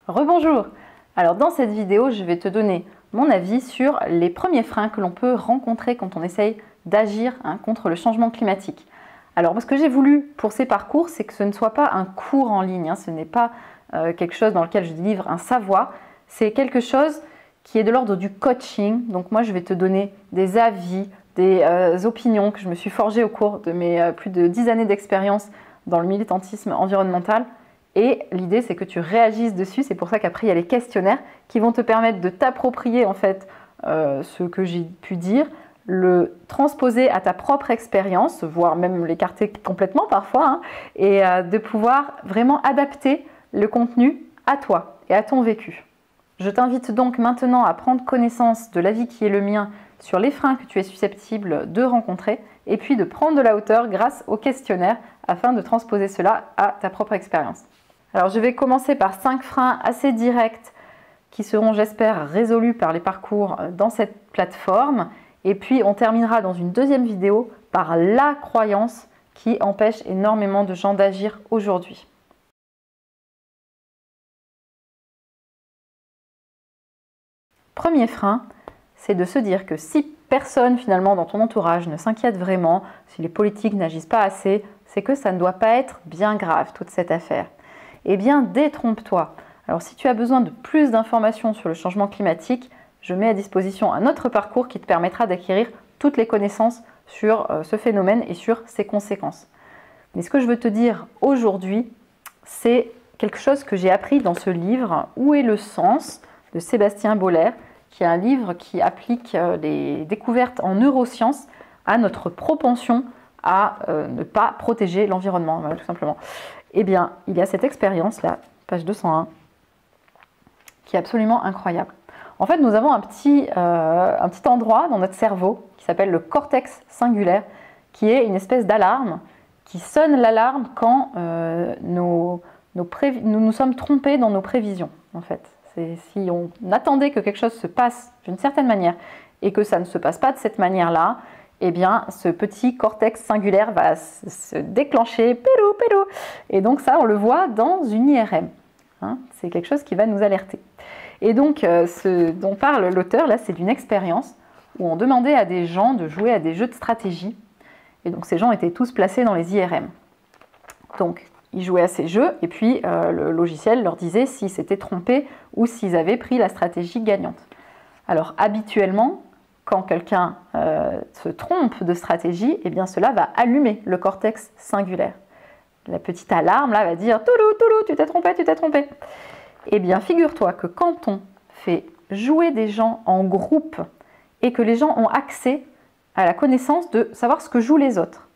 Rebonjour! Alors dans cette vidéo, je vais te donner mon avis sur les premiers freins que l'on peut rencontrer quand on essaye d'agir contre le changement climatique. Alors ce que j'ai voulu pour ces parcours, c'est que ce ne soit pas un cours en ligne, ce n'est pas quelque chose dans lequel je délivre un savoir, c'est quelque chose qui est de l'ordre du coaching. Donc moi je vais te donner des avis, des opinions que je me suis forgées au cours de mes plus de 10 années d'expérience dans le militantisme environnemental. Et l'idée, c'est que tu réagisses dessus. C'est pour ça qu'après, il y a les questionnaires qui vont te permettre de t'approprier en fait ce que j'ai pu dire, le transposer à ta propre expérience, voire même l'écarter complètement parfois, et de pouvoir vraiment adapter le contenu à toi et à ton vécu. Je t'invite donc maintenant à prendre connaissance de l'avis qui est le mien sur les freins que tu es susceptible de rencontrer et puis de prendre de la hauteur grâce au questionnaire afin de transposer cela à ta propre expérience. Alors je vais commencer par 5 freins assez directs qui seront, j'espère, résolus par les parcours dans cette plateforme. Et puis on terminera dans une deuxième vidéo par la croyance qui empêche énormément de gens d'agir aujourd'hui. Premier frein, c'est de se dire que si personne finalement dans ton entourage ne s'inquiète vraiment, si les politiques n'agissent pas assez, c'est que ça ne doit pas être bien grave toute cette affaire. Eh bien, détrompe-toi. Alors, si tu as besoin de plus d'informations sur le changement climatique, je mets à disposition un autre parcours qui te permettra d'acquérir toutes les connaissances sur ce phénomène et sur ses conséquences. Mais ce que je veux te dire aujourd'hui, c'est quelque chose que j'ai appris dans ce livre, Où est le sens ? De Sébastien Boller, qui est un livre qui applique les découvertes en neurosciences à notre propension à ne pas protéger l'environnement, voilà, tout simplement. Eh bien, il y a cette expérience-là, page 201, qui est absolument incroyable. En fait, nous avons un petit endroit dans notre cerveau qui s'appelle le cortex singulaire, qui est une espèce d'alarme qui sonne l'alarme quand nous nous sommes trompés dans nos prévisions, en fait. Si on attendait que quelque chose se passe d'une certaine manière et que ça ne se passe pas de cette manière-là, eh bien, ce petit cortex singulaire va se déclencher, pérou, pérou. Et donc ça, on le voit dans une IRM. C'est quelque chose qui va nous alerter. Et donc, ce dont parle l'auteur, là, c'est d'une expérience où on demandait à des gens de jouer à des jeux de stratégie. Et donc, ces gens étaient tous placés dans les IRM. Donc, ils jouaient à ces jeux et puis le logiciel leur disait s'ils s'étaient trompés ou s'ils avaient pris la stratégie gagnante. Alors, habituellement, quand quelqu'un se trompe de stratégie, eh bien cela va allumer le cortex singulaire. La petite alarme là va dire « Toulou, toulou, tu t'es trompé, tu t'es trompé ». Eh bien figure-toi que quand on fait jouer des gens en groupe et que les gens ont accès à la connaissance de savoir ce que jouent les autres,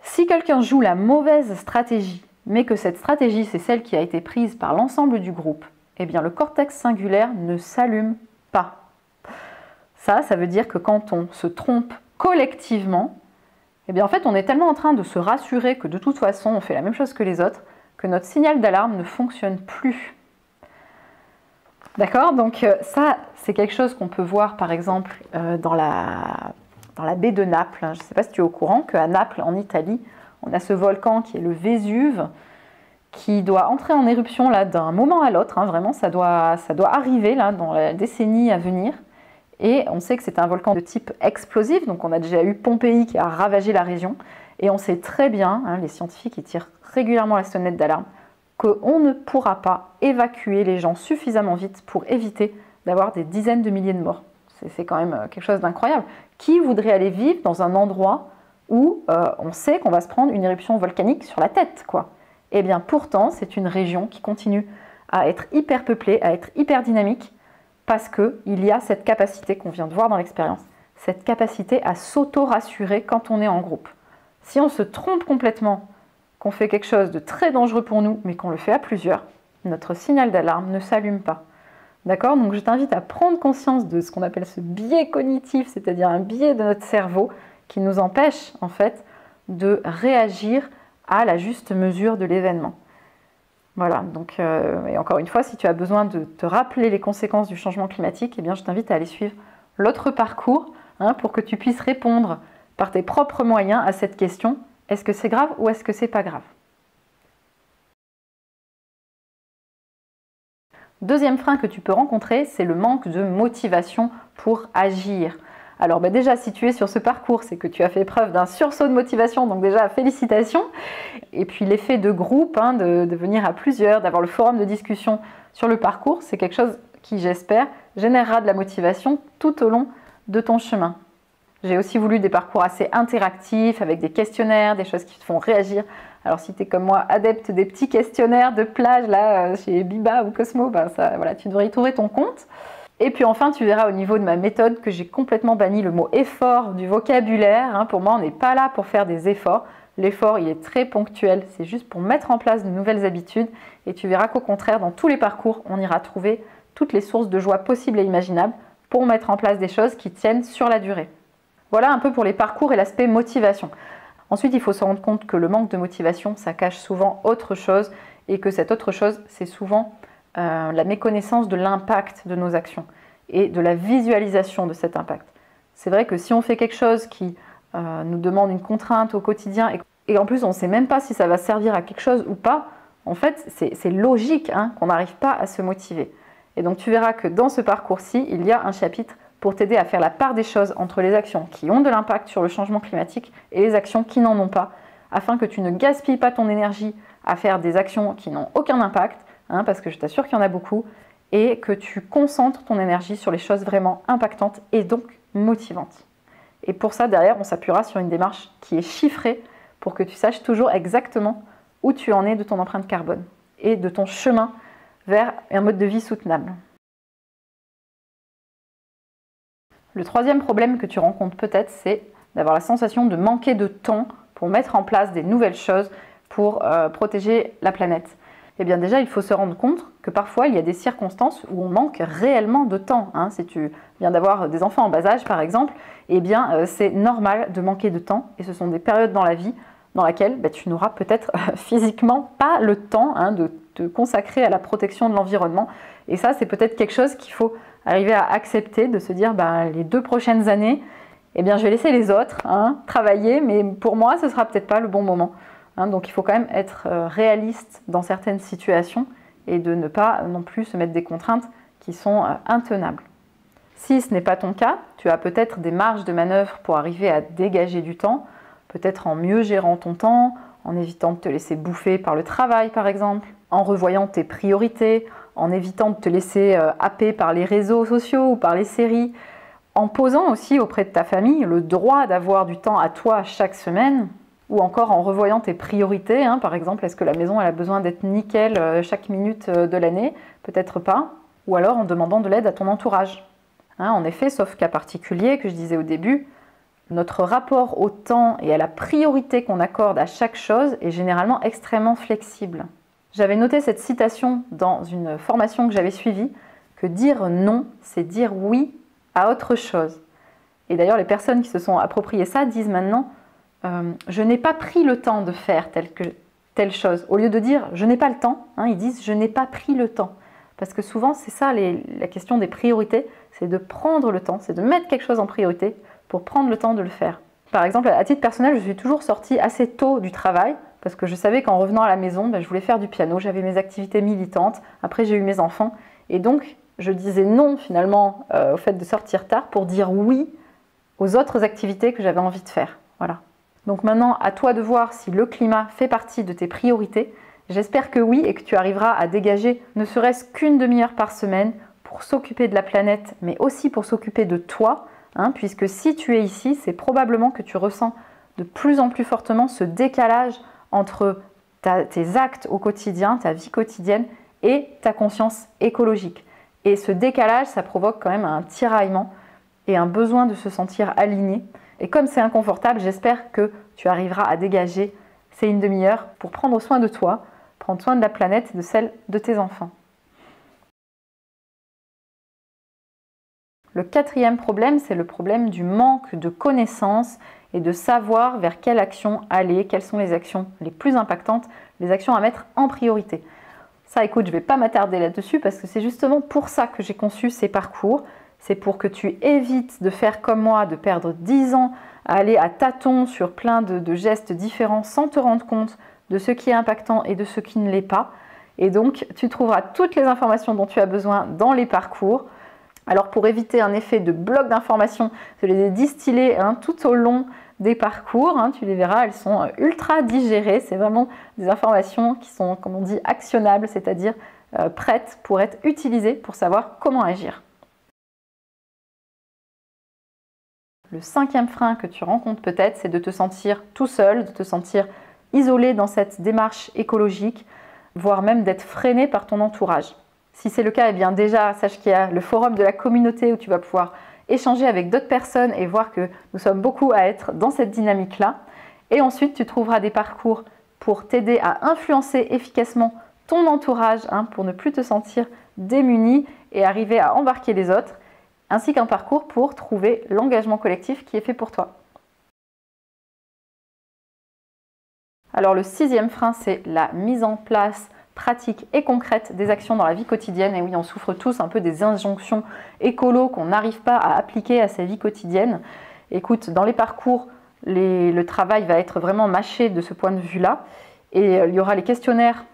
si quelqu'un joue la mauvaise stratégie, mais que cette stratégie c'est celle qui a été prise par l'ensemble du groupe, eh bien le cortex singulaire ne s'allume pas. Ça veut dire que quand on se trompe collectivement, eh bien en fait on est tellement en train de se rassurer que de toute façon on fait la même chose que les autres, que notre signal d'alarme ne fonctionne plus. D'accord? Donc ça, c'est quelque chose qu'on peut voir par exemple dans la baie de Naples. Je ne sais pas si tu es au courant qu'à Naples, en Italie, on a ce volcan qui est le Vésuve, qui doit entrer en éruption là d'un moment à l'autre. Vraiment, ça doit arriver là dans la décennie à venir. Et on sait que c'est un volcan de type explosif, donc on a déjà eu Pompéi qui a ravagé la région. Et on sait très bien, les scientifiques qui tirent régulièrement la sonnette d'alarme, qu'on ne pourra pas évacuer les gens suffisamment vite pour éviter d'avoir des dizaines de milliers de morts. C'est quand même quelque chose d'incroyable. Qui voudrait aller vivre dans un endroit où on sait qu'on va se prendre une éruption volcanique sur la tête, quoi? Eh bien pourtant, c'est une région qui continue à être hyper peuplée, à être hyper dynamique, parce qu'il y a cette capacité qu'on vient de voir dans l'expérience, cette capacité à s'auto-rassurer quand on est en groupe. Si on se trompe complètement, qu'on fait quelque chose de très dangereux pour nous, mais qu'on le fait à plusieurs, notre signal d'alarme ne s'allume pas. D'accord? Donc je t'invite à prendre conscience de ce qu'on appelle ce biais cognitif, c'est-à-dire un biais de notre cerveau qui nous empêche en fait de réagir à la juste mesure de l'événement. Voilà, donc et encore une fois, si tu as besoin de te rappeler les conséquences du changement climatique, eh bien, je t'invite à aller suivre l'autre parcours pour que tu puisses répondre par tes propres moyens à cette question, est-ce que c'est grave ou est-ce que c'est pas grave? Deuxième frein que tu peux rencontrer, c'est le manque de motivation pour agir. Alors déjà, si tu es sur ce parcours, c'est que tu as fait preuve d'un sursaut de motivation, donc déjà félicitations. Et puis l'effet de groupe, de venir à plusieurs, d'avoir le forum de discussion sur le parcours, c'est quelque chose qui, j'espère, générera de la motivation tout au long de ton chemin. J'ai aussi voulu des parcours assez interactifs, avec des questionnaires, des choses qui te font réagir. Alors si tu es comme moi, adepte des petits questionnaires de plage, là, chez Biba ou Cosmo, voilà, tu devrais y trouver ton compte. Et puis enfin, tu verras au niveau de ma méthode que j'ai complètement banni le mot effort du vocabulaire. Pour moi, on n'est pas là pour faire des efforts. L'effort, il est très ponctuel. C'est juste pour mettre en place de nouvelles habitudes. Et tu verras qu'au contraire, dans tous les parcours, on ira trouver toutes les sources de joie possibles et imaginables pour mettre en place des choses qui tiennent sur la durée. Voilà un peu pour les parcours et l'aspect motivation. Ensuite, il faut se rendre compte que le manque de motivation, ça cache souvent autre chose et que cette autre chose, c'est souvent la méconnaissance de l'impact de nos actions et de la visualisation de cet impact. C'est vrai que si on fait quelque chose qui nous demande une contrainte au quotidien et en plus on ne sait même pas si ça va servir à quelque chose ou pas, en fait c'est logique qu'on n'arrive pas à se motiver. Et donc tu verras que dans ce parcours-ci, il y a un chapitre pour t'aider à faire la part des choses entre les actions qui ont de l'impact sur le changement climatique et les actions qui n'en ont pas, afin que tu ne gaspilles pas ton énergie à faire des actions qui n'ont aucun impact, parce que je t'assure qu'il y en a beaucoup, et que tu concentres ton énergie sur les choses vraiment impactantes et donc motivantes. Et pour ça, derrière, on s'appuiera sur une démarche qui est chiffrée pour que tu saches toujours exactement où tu en es de ton empreinte carbone et de ton chemin vers un mode de vie soutenable. Le troisième problème que tu rencontres peut-être, c'est d'avoir la sensation de manquer de temps pour mettre en place des nouvelles choses pour protéger la planète. Eh bien déjà, il faut se rendre compte que parfois, il y a des circonstances où on manque réellement de temps. Si tu viens d'avoir des enfants en bas âge, par exemple, eh bien, c'est normal de manquer de temps. Et ce sont des périodes dans la vie dans lesquelles tu n'auras peut-être physiquement pas le temps de te consacrer à la protection de l'environnement. Et ça, c'est peut-être quelque chose qu'il faut arriver à accepter, de se dire, les 2 prochaines années, eh bien, je vais laisser les autres travailler, mais pour moi, ce ne sera peut-être pas le bon moment. Donc il faut quand même être réaliste dans certaines situations et de ne pas non plus se mettre des contraintes qui sont intenables. Si ce n'est pas ton cas, tu as peut-être des marges de manœuvre pour arriver à dégager du temps, peut-être en mieux gérant ton temps, en évitant de te laisser bouffer par le travail par exemple, en revoyant tes priorités, en évitant de te laisser happer par les réseaux sociaux ou par les séries, en posant aussi auprès de ta famille le droit d'avoir du temps à toi chaque semaine, ou encore en revoyant tes priorités, par exemple, est-ce que la maison elle a besoin d'être nickel chaque minute de l'année? Peut-être pas. Ou alors en demandant de l'aide à ton entourage. En effet, sauf cas particulier que je disais au début, notre rapport au temps et à la priorité qu'on accorde à chaque chose est généralement extrêmement flexible. J'avais noté cette citation dans une formation que j'avais suivie, que dire non, c'est dire oui à autre chose. Et d'ailleurs, les personnes qui se sont appropriées ça disent maintenant je n'ai pas pris le temps de faire telle chose. Au lieu de dire je n'ai pas le temps, ils disent je n'ai pas pris le temps. Parce que souvent, c'est ça la question des priorités, c'est de prendre le temps, c'est de mettre quelque chose en priorité pour prendre le temps de le faire. Par exemple, à titre personnel, je suis toujours sortie assez tôt du travail parce que je savais qu'en revenant à la maison, je voulais faire du piano, j'avais mes activités militantes, après j'ai eu mes enfants et donc je disais non finalement au fait de sortir tard pour dire oui aux autres activités que j'avais envie de faire. Voilà. Donc maintenant, à toi de voir si le climat fait partie de tes priorités. J'espère que oui et que tu arriveras à dégager ne serait-ce qu'une demi-heure par semaine pour s'occuper de la planète, mais aussi pour s'occuper de toi, puisque si tu es ici, c'est probablement que tu ressens de plus en plus fortement ce décalage entre tes actes au quotidien, ta vie quotidienne et ta conscience écologique. Et ce décalage, ça provoque quand même un tiraillement et un besoin de se sentir aligné. Et comme c'est inconfortable, j'espère que tu arriveras à dégager ces une demi-heure pour prendre soin de toi, prendre soin de la planète et de celle de tes enfants. Le quatrième problème, c'est le problème du manque de connaissances et de savoir vers quelle action aller, quelles sont les actions les plus impactantes, les actions à mettre en priorité. Ça, écoute, je ne vais pas m'attarder là-dessus parce que c'est justement pour ça que j'ai conçu ces parcours. C'est pour que tu évites de faire comme moi, de perdre 10 ans à aller à tâtons sur plein de gestes différents sans te rendre compte de ce qui est impactant et de ce qui ne l'est pas. Et donc, tu trouveras toutes les informations dont tu as besoin dans les parcours. Alors, pour éviter un effet de bloc d'informations, je les ai distillées tout au long des parcours. Tu les verras, elles sont ultra digérées. C'est vraiment des informations qui sont, comme on dit, actionnables, c'est-à-dire prêtes pour être utilisées pour savoir comment agir. Le 5e frein que tu rencontres peut-être, c'est de te sentir tout seul, de te sentir isolé dans cette démarche écologique, voire même d'être freiné par ton entourage. Si c'est le cas, eh bien déjà, sache qu'il y a le forum de la communauté où tu vas pouvoir échanger avec d'autres personnes et voir que nous sommes beaucoup à être dans cette dynamique-là. Et ensuite, tu trouveras des parcours pour t'aider à influencer efficacement ton entourage, pour ne plus te sentir démuni et arriver à embarquer les autres, ainsi qu'un parcours pour trouver l'engagement collectif qui est fait pour toi. Alors le 6e frein, c'est la mise en place pratique et concrète des actions dans la vie quotidienne. Et oui, on souffre tous un peu des injonctions écolo qu'on n'arrive pas à appliquer à sa vie quotidienne. Écoute, dans les parcours, le travail va être vraiment mâché de ce point de vue-là. Et il y aura les questionnaires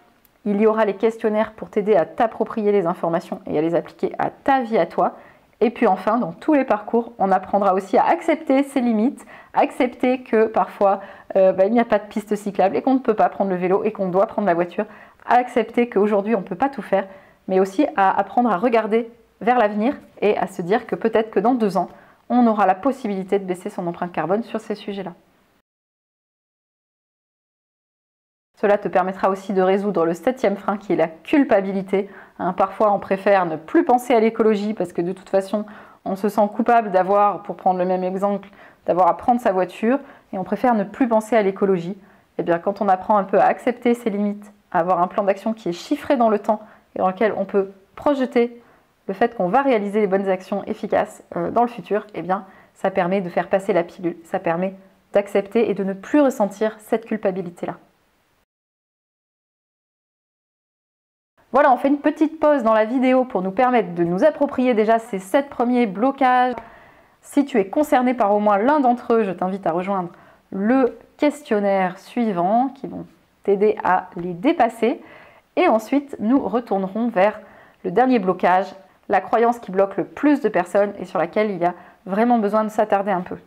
pour t'aider à t'approprier les informations et à les appliquer à ta vie à toi. Et puis enfin, dans tous les parcours, on apprendra aussi à accepter ses limites, accepter que parfois il n'y a pas de piste cyclable et qu'on ne peut pas prendre le vélo et qu'on doit prendre la voiture, accepter qu'aujourd'hui on ne peut pas tout faire, mais aussi à apprendre à regarder vers l'avenir et à se dire que peut-être que dans 2 ans, on aura la possibilité de baisser son empreinte carbone sur ces sujets-là. Cela te permettra aussi de résoudre le 7e frein qui est la culpabilité. Parfois, on préfère ne plus penser à l'écologie parce que de toute façon, on se sent coupable d'avoir, pour prendre le même exemple, d'avoir à prendre sa voiture et on préfère ne plus penser à l'écologie. Eh bien, quand on apprend un peu à accepter ses limites, à avoir un plan d'action qui est chiffré dans le temps et dans lequel on peut projeter le fait qu'on va réaliser les bonnes actions efficaces dans le futur, eh bien, ça permet de faire passer la pilule, ça permet d'accepter et de ne plus ressentir cette culpabilité-là. Voilà, on fait une petite pause dans la vidéo pour nous permettre de nous approprier déjà ces 7 premiers blocages. Si tu es concerné par au moins l'un d'entre eux, je t'invite à rejoindre le questionnaire suivant qui vont t'aider à les dépasser. Et ensuite, nous retournerons vers le dernier blocage, la croyance qui bloque le plus de personnes et sur laquelle il y a vraiment besoin de s'attarder un peu.